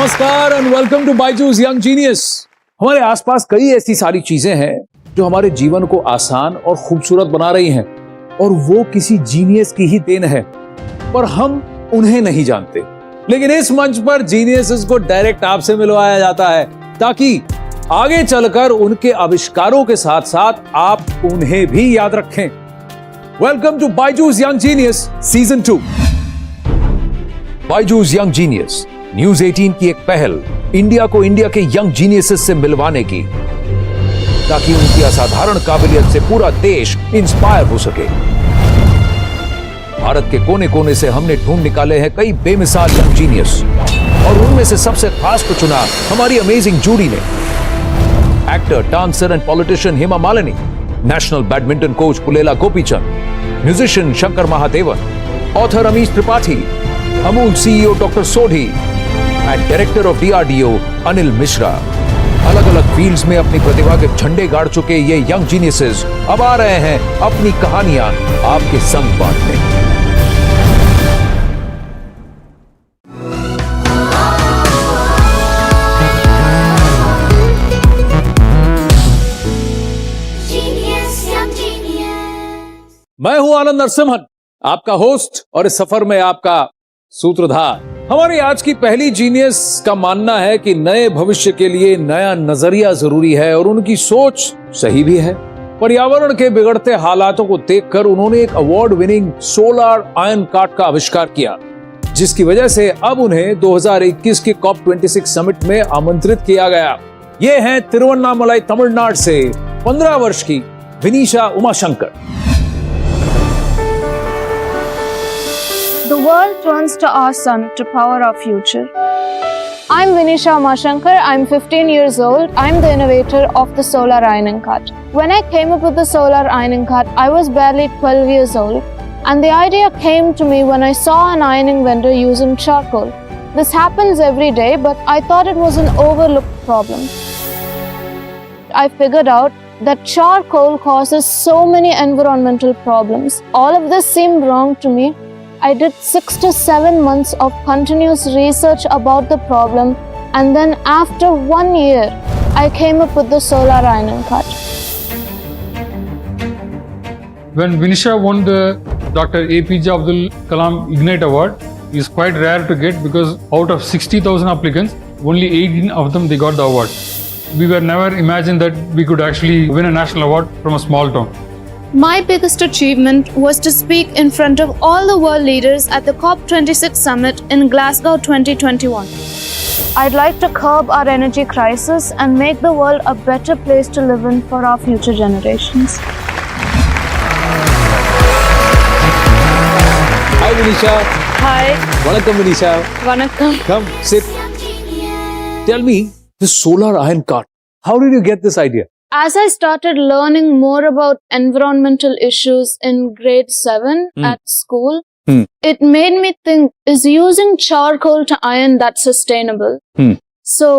नमस्कार and welcome to Byju's young genius. हमारे आसपास कई ऐसी सारी चीजें हैं जो हमारे जीवन को आसान और खूबसूरत बना रही हैं और वो किसी जीनियस की ही देन है, पर हम उन्हें नहीं जानते। लेकिन इस मंच पर जीनियसेस को डायरेक्ट आपसे मिलवाया जाता है ताकि आगे चलकर उनके आविष्कारों के साथ साथ आप उन्हें भी याद रखें। Welcome to Byju's young genius season 2। Byju's young genius news 18 की एक पहल इंडिया को इंडिया के यंग जीनियसेस से मिलवाने की, ताकि उनकी असाधारण काबिलियत से पूरा देश इंस्पायर हो सके। भारत के कोने कोने से हमने ढूंढ निकाले हैं कई बेमिसाल यंग जीनियस और उनमें से सबसे खास को चुना हमारी अमेजिंग जूरी ने। Actor, dancer and politician Hema Malini, national badminton coach Pullela Gopichand, musician Shankar Mahadevan, author Amish Tripathi, Amul CEO doctor Sodhi and director of DRDO Anil Mishra. अलग अलग फील्ड्स में अपनी प्रतिभा के झंडे गाड़ चुके ये यंग जीनियसेस अब आ रहे हैं अपनी कहानियां आपके संग बांटने। मैं हूं आनंद नरसिम्हन, आपका होस्ट और इस सफर में आपका सूत्रधार। हमारी आज की पहली जीनियस का मानना है कि नए भविष्य के लिए नया नजरिया जरूरी है और उनकी सोच सही भी है। पर्यावरण के बिगड़ते हालातों को देखकर उन्होंने एक award winning solar ion cart का आविष्कार किया, जिसकी वजह से अब उन्हें 2021 के COP26 समिट में आमंत्रित किया गया। ये हैं तिरुवन्नामलाई तमिलनाडु से 15 वर्ष की विनीशा Umashankar. The world turns to our sun to power our future. I'm Vinisha Umashankar. I'm 15 years old. I'm the innovator of the solar ironing cart. When I came up with the solar ironing cart, I was barely 12 years old. And the idea came to me when I saw an ironing vendor using charcoal. This happens every day, but I thought it was an overlooked problem. I figured out that charcoal causes so many environmental problems. All of this seemed wrong to me. I did 6 to 7 months of continuous research about the problem, and then after 1 year, I came up with the solar ironing cart. When Vinisha won the Dr. APJ Abdul Kalam Ignite Award, is quite rare to get because out of 60,000 applicants, only 18 of them they got the award. We were never imagined that we could actually win a national award from a small town. My biggest achievement was to speak in front of all the world leaders at the COP26 summit in Glasgow 2021. I'd like to curb our energy crisis and make the world a better place to live in for our future generations. Hi Vinisha. Hi. Welcome Vinisha. Vanakkam. Come sit. Tell me, the solar iron cart. How did you get this idea? As I started learning more about environmental issues in grade 7 at school, it made me think, is using charcoal to iron that sustainable? So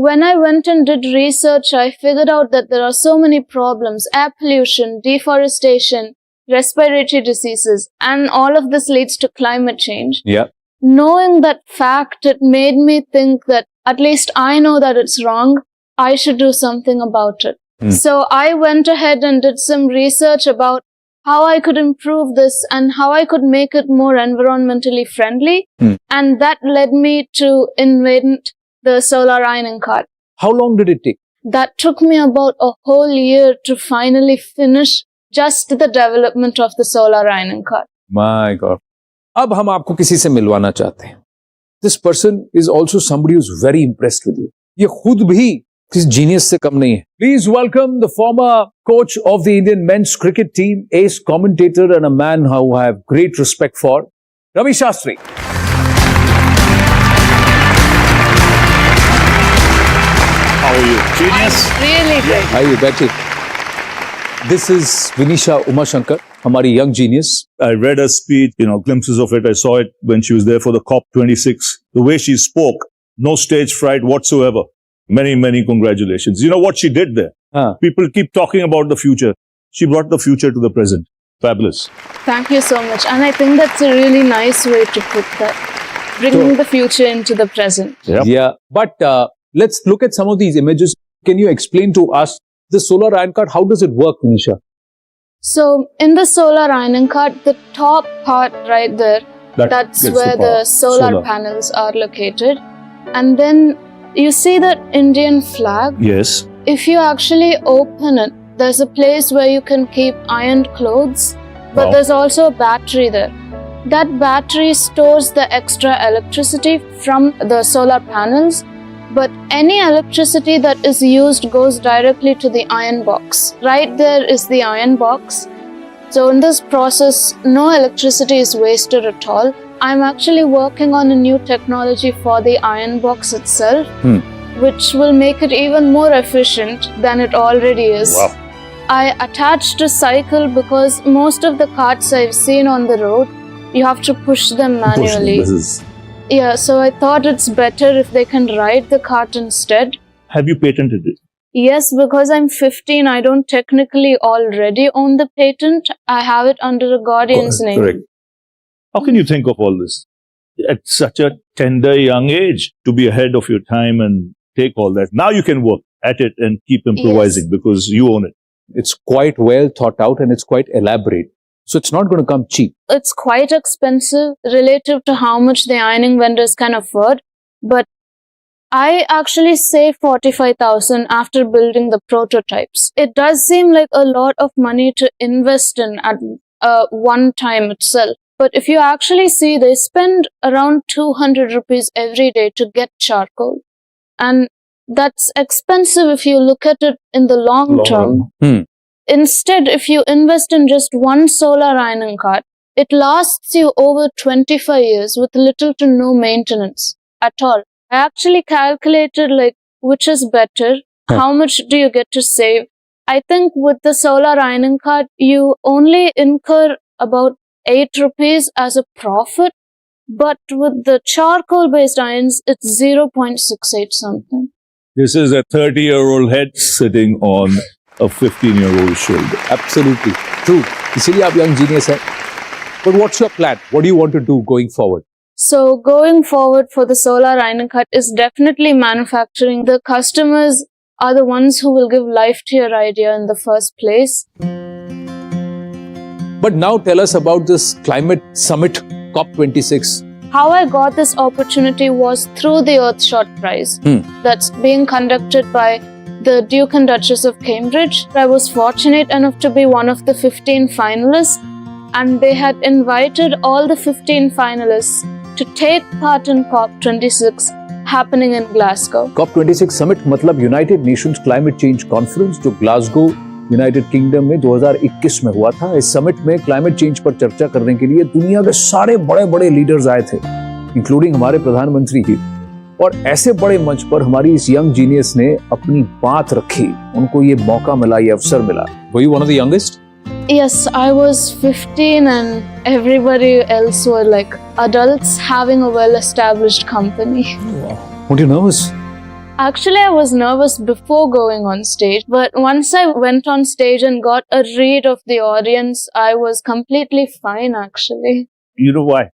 when I went and did research, I figured out that there are so many problems: air pollution, deforestation, respiratory diseases, and all of this leads to climate change. Yeah. Knowing that fact, it made me think that at least I know that it's wrong. I should do something about it. So I went ahead and did some research about how I could improve this and how I could make it more environmentally friendly. And that led me to invent the solar ironing cart. How long did it take? That took me about a whole year to finally finish just the development of the solar ironing cart. My God. अब हम आपको किसी से मिलवाना चाहते हैं. This person is also somebody who's very impressed with you. ये खुद भी किस जीनियस से कम नहीं है. Please welcome the former coach of the Indian men's cricket team, ace commentator and a man who I have great respect for, Ravi Shastri. How are you? Genius? Really great. How are you, Betty? This is Vinisha Umashankar, हमारी young genius. I read her speech, glimpses of it. I saw it when she was there for the COP26. The way she spoke, no stage fright whatsoever. Many, many congratulations. You know what she did there? People keep talking about the future. She brought the future to the present. Fabulous. Thank you so much. And I think that's a really nice way to put that. bringing the future into the present. Yep. Yeah, but let's look at some of these images. Can you explain to us the solar iron cart? How does it work, Vinisha? So in the solar ironing cart, the top part right there, that's gets where power. the solar panels are located. And then you see that Indian flag. Yes. If you actually open it, there's a place where you can keep ironed clothes, but Wow. there's also a battery there. That battery stores the extra electricity from the solar panels, but any electricity that is used goes directly to the iron box. Right there is the iron box. So in this process, no electricity is wasted at all. I'm actually working on a new technology for the iron box itself, which will make it even more efficient than it already is. Wow. I attached a cycle because most of the carts I've seen on the road, you have to push them manually. Yeah, so I thought it's better if they can ride the cart instead. Have you patented it? Yes, because I'm 15, I don't technically already own the patent. I have it under a guardian's name. Correct. How can you think of all this at such a tender young age, to be ahead of your time and take all that? Now you can work at it and keep improvising because you own it. It's quite well thought out and it's quite elaborate. So it's not going to come cheap. It's quite expensive relative to how much the ironing vendors can afford, but I actually saved 45,000 after building the prototypes. It does seem like a lot of money to invest in at one time itself. But if you actually see, they spend around 200 rupees every day to get charcoal. And that's expensive if you look at it in the long term. Instead, if you invest in just one solar ironing cart, it lasts you over 25 years with little to no maintenance at all. I actually calculated which is better, how much do you get to save. I think with the solar ironing cart, you only incur about 8 rupees as a profit, but with the charcoal based irons, it's 0.68 something. This is a 30-year-old head sitting on a 15-year-old shoulder. Absolutely. True. इसीलिए आप young genius हैं. But what's your plan? What do you want to do going forward? So going forward for the solar ironing cart is definitely manufacturing. The customers are the ones who will give life to your idea in the first place. But now tell us about this climate summit, COP26. How I got this opportunity was through the Earthshot Prize that's being conducted by the Duke and Duchess of Cambridge. I was fortunate enough to be one of the 15 finalists, and they had invited all the 15 finalists to take part in COP26 happening in Glasgow. COP26 summit मतलब United Nations Climate Change Conference जो Glasgow United kingdom में 2021 में हुआ था। इस summit में climate change पर चर्चा करने के लिए दुनिया के सारे बड़े-बड़े लीडर्स आए थे, इंक्लूडिंग हमारे प्रधानमंत्री ही। और ऐसे बड़े मंच पर हमारी इस यंग जीनियस ने अपनी बात रखी, उनको ये मौका मिला, ये अवसर मिला। Were you one of the youngest? Yes, I was 15 and everybody else were like adults having a well-established company. Weren't you nervous? Actually, I was nervous before going on stage, but once I went on stage and got a read of the audience, I was completely fine actually. You know why?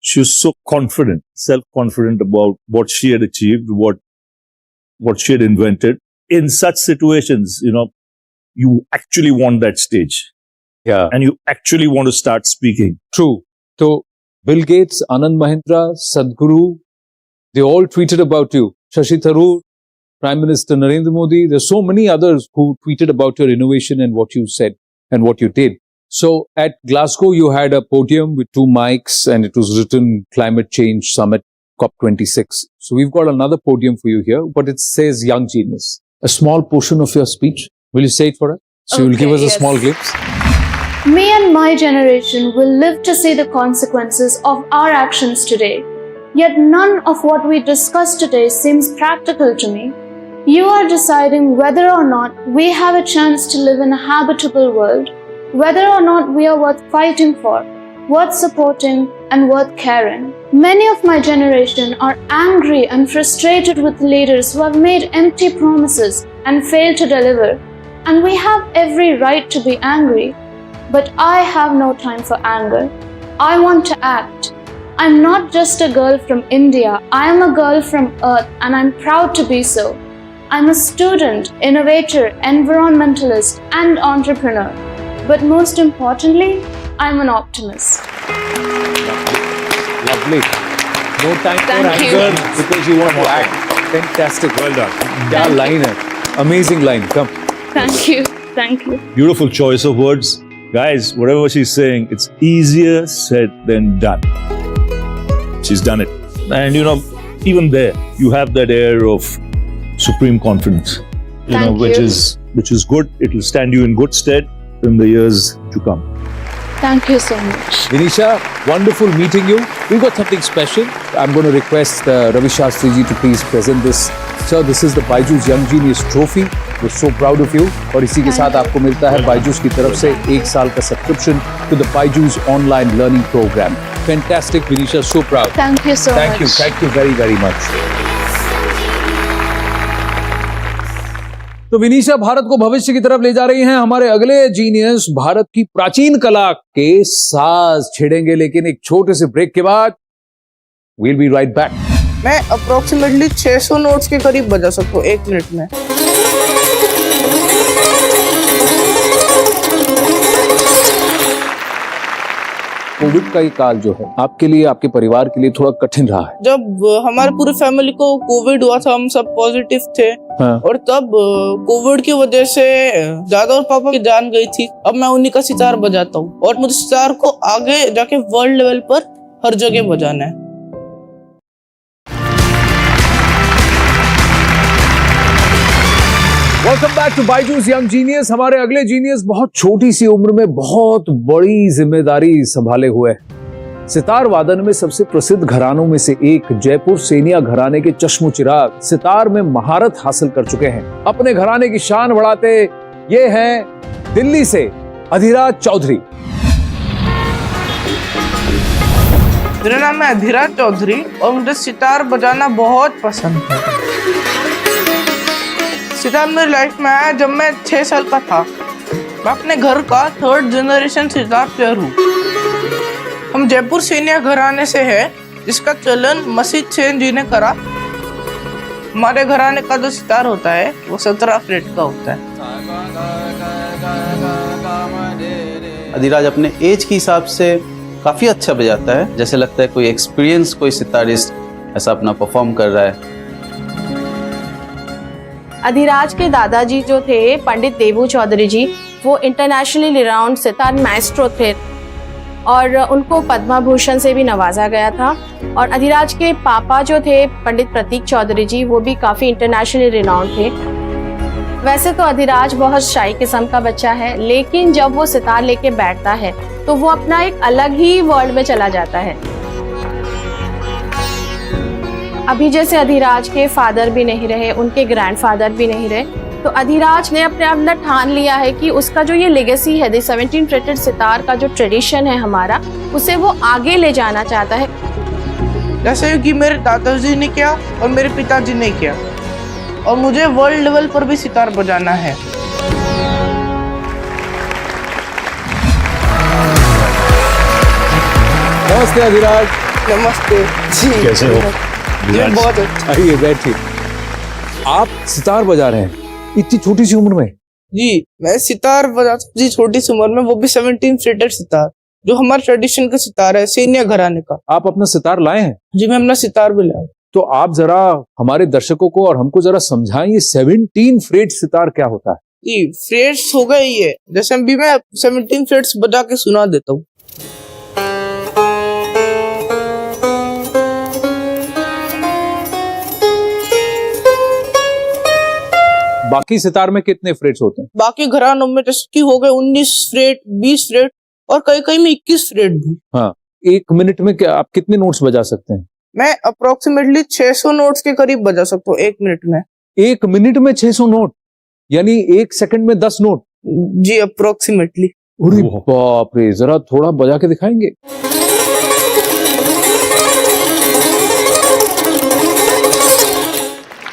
She was so confident, self-confident about what she had achieved, what she had invented. In such situations, you actually want that stage. Yeah. And you actually want to start speaking. True. So, Bill Gates, Anand Mahindra, Sadhguru, they all tweeted about you. Shashi Tharoor, Prime Minister Narendra Modi, there's so many others who tweeted about your innovation and what you said and what you did. So at Glasgow, you had a podium with 2 mics and it was written Climate Change Summit COP26. So we've got another podium for you here, but it says Young Genius. A small portion of your speech. Will you say it for us? So you'll give us a small glimpse. Me and my generation will live to see the consequences of our actions today. Yet none of what we discuss today seems practical to me. You are deciding whether or not we have a chance to live in a habitable world, whether or not we are worth fighting for, worth supporting, and worth caring. Many of my generation are angry and frustrated with leaders who have made empty promises and failed to deliver. And we have every right to be angry. But I have no time for anger. I want to act. I'm not just a girl from India, I am a girl from Earth and I'm proud to be so. I'm a student, innovator, environmentalist and entrepreneur. But most importantly, I'm an optimist. Lovely. No time for Thank you. anger because you want to act. Fantastic. Well done. क्या line है? Amazing line. Come. Thank you. Thank you. Beautiful choice of words. Guys, whatever she's saying, it's easier said than done. She's done it. And even there, you have that air of supreme confidence. Thank which you. which is good. It will stand you in good stead in the years to come. Thank you so much. Vinisha, wonderful meeting you. We've got something special. I'm going to request Ravi Shastri ji to please present this. Sir, this is the BYJU'S Young Genius Trophy. We're so proud of you. और इसी के साथ आपको मिलता है BYJU'S की तरफ से 1 साल का subscription to the BYJU'S online learning program. Fantastic, Vinisha. So proud. Thank you so Thank you. much. Thank you very, very much. तो विनीशा भारत को भविष्य की तरफ ले जा रही हैं। हमारे अगले जीनियस भारत की प्राचीन कला के साज छेड़ेंगे, लेकिन एक छोटे से ब्रेक के बाद we'll be right back. मैं अप्रोक्सीमेटली 600 नोट्स के करीब बजा सकता हूँ 1 मिनट में। कोविड का ये काल जो है आपके लिए, आपके परिवार के लिए थोड़ा कठिन रहा है। जब हमारे पूरी फैमिली को कोविड हुआ था, हम सब पॉजिटिव थे। हाँ। और तब कोविड की वजह से दादा और पापा की जान गई थी। अब मैं उन्हीं का सितार बजाता हूँ और मुझे सितार को आगे जाके वर्ल्ड लेवल पर हर जगह बजाना है। Welcome back to BYJU'S young genius. हमारे अगले जीनियस बहुत छोटी सी उम्र में बहुत बड़ी जिम्मेदारी संभाले हुए हैं। सितार वादन में सबसे प्रसिद्ध घरानों में से एक जयपुर सेनिया घराने के चश्मो चिराग सितार में महारत हासिल कर चुके हैं। अपने घराने की शान बढ़ाते ये हैं दिल्ली से अधिराज चौधरी। मेरा नाम है अधिराज चौधरी और मुझे सितार बजाना बहुत पसंद है। सितार मेरी लाइफ में आया जब मैं 6 साल का था। मैं अपने घर का 3rd जनरेशन सितार प्लेयर हूँ। हम जयपुर सेनिया घराने से है, जिसका चलन मसीद सेन जी ने करा। हमारे घराने का जो सितार होता है वो 17 फ्रेट का होता है। अधिराज अपने एज के हिसाब से काफी अच्छा बजाता है, जैसे लगता है कोई एक्सपीरियंस कोई सितारिस्ट ऐसा अपना परफॉर्म कर रहा है। अधिराज के दादाजी जो थे पंडित देवू चौधरी जी, वो इंटरनेशनली रिनाउंड सितार माइस्ट्रो थे और उनको पद्म भूषण से भी नवाजा गया था। और अधिराज के पापा जो थे पंडित प्रतीक चौधरी जी, वो भी काफ़ी इंटरनेशनली रिनाउंड थे। वैसे तो अधिराज बहुत शाई किस्म का बच्चा है, लेकिन जब वो सितार लेके बैठता है तो वो अपना एक अलग ही वर्ल्ड में चला जाता है। अभी जैसे अधिराज के फादर भी नहीं रहे, उनके ग्रैंडफादर भी नहीं रहे, तो अधिराज ने अपने अंदर ठान लिया है कि उसका जो ये लेगेसी है, 17 फ्रेटेड सितार का जो ट्रेडिशन है हमारा, उसे वो आगे ले जाना चाहता है। जैसे कि मेरे दादाजी ने किया और मेरे पिताजी ने किया, और मुझे वर्ल्ड लेवल पर भी सितार बजाना है। नमस्ते अधिराज। नमस्ते जी। कैसे हो? ये बहुत अच्छा। आइए बैठिए। आप सितार बजा रहे हैं इतनी छोटी सी उम्र में? जी, मैं सितार बजाता हूँ जी छोटी सी उम्र में, वो भी 17 फ्रेटेड सितार, जो हमारे ट्रेडिशन का सितार है, सेनिया घराने का। आप अपना सितार लाए हैं? जी, मैं अपना सितार भी लाया। तो आप जरा हमारे दर्शकों को और हमको जरा समझाएं, ये 17 फ्रेट सितार क्या होता है? जी, फ्रेट्स हो गए ये, जैसे अभी मैं 17 फ्रेट्स बजा के सुना देता हूँ। बाकी सितार में कितने फ्रेट्स होते हैं? बाकी घरानों में जैसे कि हो गए 19 फ्रेट, 20 फ्रेट और कई कई में 21 फ्रेट भी। हाँ, 1 मिनट में आप कितने नोट्स बजा सकते हैं? मैं अप्रोक्सीमेटली 600 नोट्स के करीब बजा सकता हूँ 1 मिनट में। 1 मिनट में 600 नोट, यानी 1 सेकंड में 10 नोट? जी, अप्रोक्सीमेटली। अरे बाप रे, जरा थोड़ा बजा के दिखाएंगे?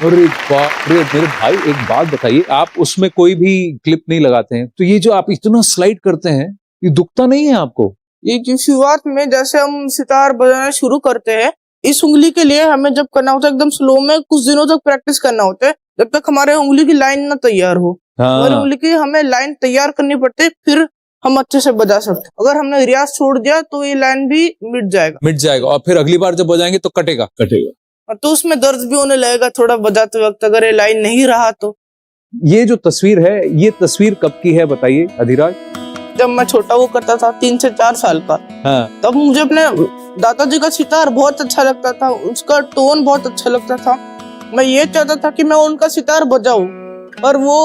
अरे बाप रे, मेरे भाई एक बात बताइए, आप उसमें कोई भी क्लिप नहीं लगाते हैं, तो ये जो आप इतना स्लाइड करते हैं, ये दुखता नहीं है आपको? ये की शुरुआत में जैसे हम सितार बजाना शुरू करते हैं, इस उंगली के लिए हमें जब करना होता है एकदम स्लो में कुछ दिनों तक प्रैक्टिस करना होता है, जब तक हमारे उंगली की लाइन ना तैयार हो। हमारी उंगली की हमें लाइन तैयार करनी पड़ती है, फिर हम अच्छे से बजा सकते। अगर हमने रियाज छोड़ दिया तो ये लाइन भी मिट जाएगा और फिर अगली बार जब बजाएंगे तो कटेगा। तो उसमें दर्द भी होने लगेगा थोड़ा बजाते वक्त, अगर ये लाइन नहीं रहा तो। ये जो तस्वीर है, ये तस्वीर कब की है बताइए अधिराज? जब मैं छोटा वो करता था 3 से 4 साल का, तब मुझे अपने दादाजी का सितार बहुत अच्छा लगता था, उसका टोन बहुत अच्छा लगता था। मैं ये चाहता था कि मैं उनका सितार बजाऊं, और वो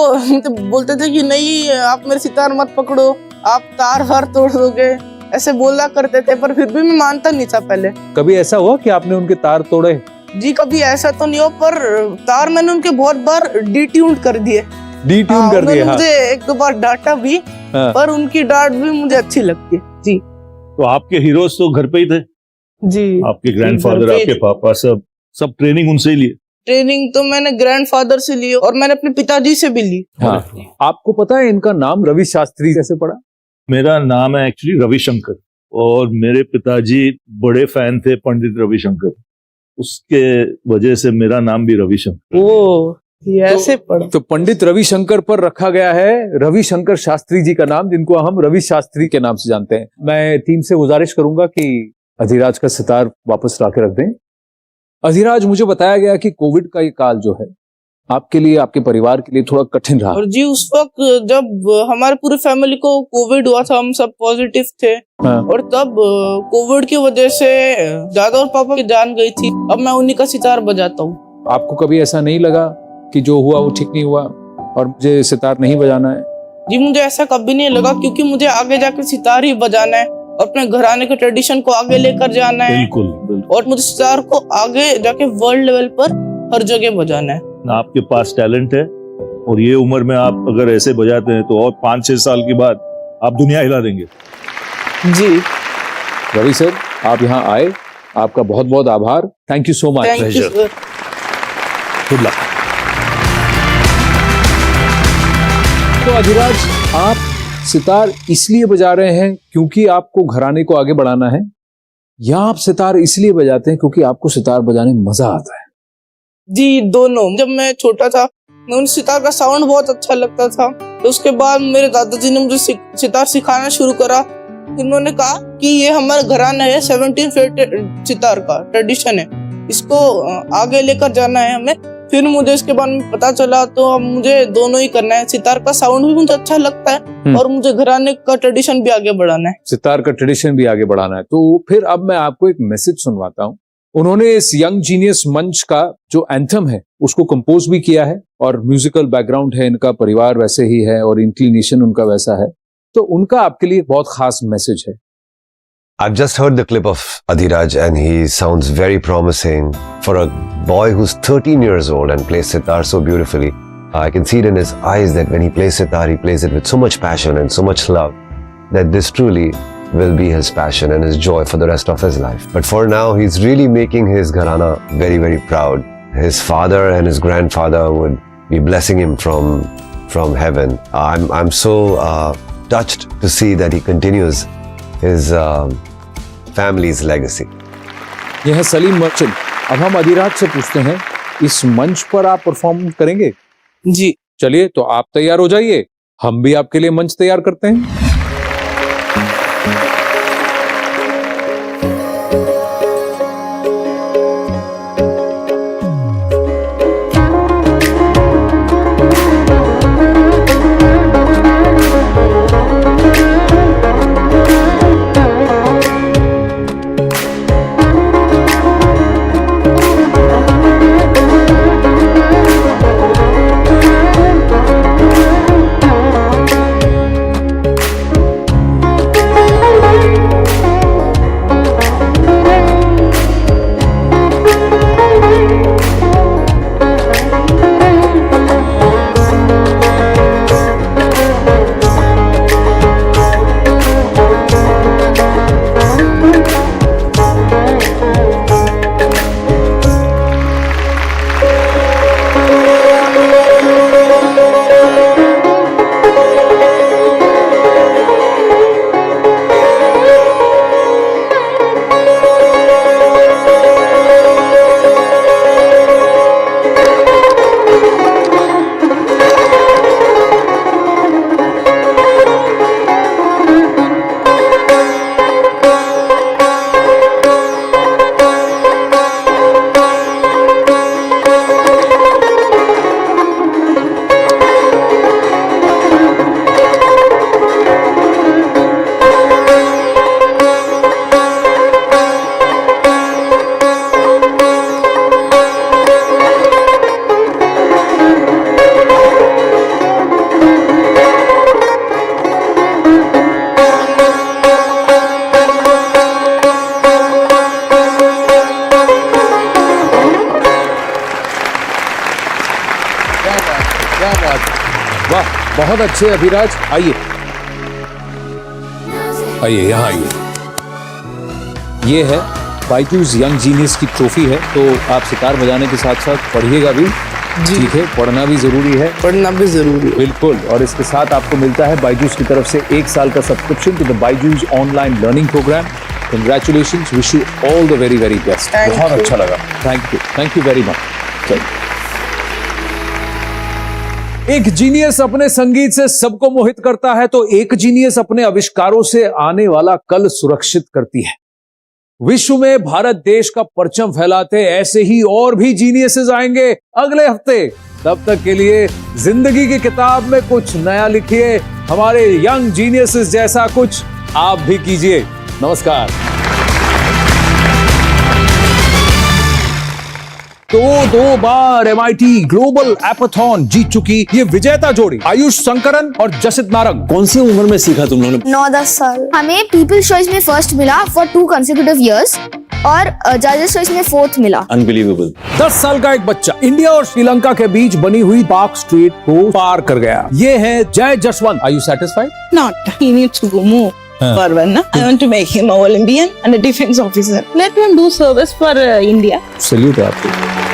बोलते थे कि नहीं आप मेरे सितार मत पकड़ो, आप तार हर तोड़ दोगे, ऐसे बोला करते थे। पर फिर भी मैं मानता नहीं था पहले। कभी ऐसा हुआ कि आपने उनके तार तोड़े? जी कभी ऐसा तो नहीं हो, पर तार मैंने उनके बहुत बार डिट्यून कर दिए। मुझे 1-2 बार डांटा भी, पर उनकी डांट भी मुझे अच्छी लगती है। जी तो आपके हीरोज तो घर पे ही थे? जी, आपके ग्रैंडफादर, आपके पापा, सब ट्रेनिंग उनसे ही लिए? ट्रेनिंग तो मैंने ग्रैंडफादर से ली और मैंने अपने पिताजी से भी ली। आपको पता है इनका नाम रवि शास्त्री कैसे पड़ा? मेरा नाम है एक्चुअली रविशंकर, और मेरे पिताजी बड़े फैन थे पंडित रविशंकर, उसके वजह से मेरा नाम भी रविशंकर। ओ ये ऐसे पड़ा। तो पंडित रविशंकर पर रखा गया है रविशंकर शास्त्री जी का नाम, जिनको हम रवि शास्त्री के नाम से जानते हैं। मैं टीम से गुजारिश करूंगा कि अधिराज का सितार वापस ला के रख दें। अधिराज, मुझे बताया गया कि कोविड का ये काल जो है आपके लिए, आपके परिवार के लिए थोड़ा कठिन रहा। और जी उस वक्त जब हमारे पूरी फैमिली को कोविड हुआ था, हम सब पॉजिटिव थे। और तब कोविड की वजह से दादा और पापा की जान गई थी। अब मैं उन्हीं का सितार बजाता हूँ। आपको कभी ऐसा नहीं लगा कि जो हुआ वो ठीक नहीं हुआ और मुझे सितार नहीं बजाना है? जी मुझे ऐसा कभी नहीं लगा, क्योंकि मुझे आगे जाकर सितार ही बजाना है, अपने घराने के ट्रेडिशन को आगे लेकर जाना है। बिल्कुल। और मुझे सितार को आगे जाके वर्ल्ड लेवल पर हर जगह बजाना है। आपके पास टैलेंट है, और ये उम्र में आप अगर ऐसे बजाते हैं तो और 5-6 साल के बाद आप दुनिया हिला देंगे। जी रवि सर, आप यहाँ आए, आपका बहुत बहुत आभार। Thank you so much. Good luck. तो अधिराज, आप सितार इसलिए बजा रहे हैं क्योंकि आपको घराने को आगे बढ़ाना है, या आप सितार इसलिए बजाते हैं क्योंकि आपको सितार बजाने में मजा आता है? जी दोनों। जब मैं छोटा था, मैं उन सितार का साउंड बहुत अच्छा लगता था, तो उसके बाद मेरे दादाजी ने मुझे सितार सिखाना शुरू करा। उन्होंने कहा कि ये हमारा घराना है, 17 फ्रेट सितार का ट्रेडिशन है, इसको आगे लेकर जाना है हमें। फिर मुझे इसके बारे में पता चला, तो अब मुझे दोनों ही करना है। सितार का साउंड भी मुझे अच्छा लगता है और मुझे घराने का ट्रेडिशन भी आगे बढ़ाना है। सितार का ट्रेडिशन भी आगे बढ़ाना है। तो फिर अब मैं आपको एक मैसेज सुनवाता हूँ। उन्होंने इस यंग जीनियस मंच का जो एंथम है उसको कंपोज भी किया है, और म्यूजिकल बैकग्राउंड है, इनका परिवार वैसे ही है और इंक्लिनेशन उनका वैसा है, तो उनका आपके लिए बहुत खास मैसेज है। I've just heard the clip of Adhiraj and he sounds very promising for a boy who's 13 years old and plays sitar so beautifully. I can see it in his eyes that when he plays sitar, he plays it with so much passion and so much love that this truly will be his passion and his joy for the rest of his life. But for now, he's really making his gharana very, very proud. His father and his grandfather would be blessing him from heaven. I'm so touched to see that he continues his family's legacy. यह है Salim merchant. अब हम अधिराज से पूछते हैं, इस मंच पर आप परफॉर्म करेंगे? जी चलिए, तो आप तैयार हो जाइए, हम भी आपके लिए मंच तैयार करते हैं। बहुत अच्छे अभिराज, आइए आइए यहाँ आइए। ये है बायजूस यंग जीनियस की ट्रॉफी है, तो आप सितार बजाने के साथ साथ पढ़िएगा भी, ठीक है, पढ़ना भी जरूरी है, पढ़ना भी जरूरी है, बिल्कुल। और इसके साथ आपको मिलता है बायजूस की तरफ से 1 साल का subscription to the Byju's online learning programme. Congratulations, wish you all the very very best. बहुत अच्छा लगा, थैंक यू वेरी मच। एक जीनियस अपने संगीत से सबको मोहित करता है, तो एक जीनियस अपने आविष्कारों से आने वाला कल सुरक्षित करती है। विश्व में भारत देश का परचम फैलाते ऐसे ही और भी जीनियसेस आएंगे अगले हफ्ते। तब तक के लिए जिंदगी की किताब में कुछ नया लिखिए, हमारे यंग जीनियसेस जैसा कुछ आप भी कीजिए। नमस्कार। तो 2 बार MIT ग्लोबल एपाथॉन जीत चुकी ये विजेता जोड़ी आयुष शंकरन और जसित नारंग कौन सी उम्र में सीखा तुम लोगों ने? 9-10 साल। हमें पीपल्स चॉइस में फर्स्ट मिला फॉर 2 consecutive years और जजेस चॉइस में 4th मिला। अनबिलीवेबल। 10 साल का एक बच्चा इंडिया और श्रीलंका के बीच बनी हुई पार्क स्ट्रीट को पार कर गया। ये है Jay Jaswant. Are you satisfied? Not. He needs to go more forward. No? I want to make him a Olympian and a defense officer. Let him do service for India. Salute है आपको।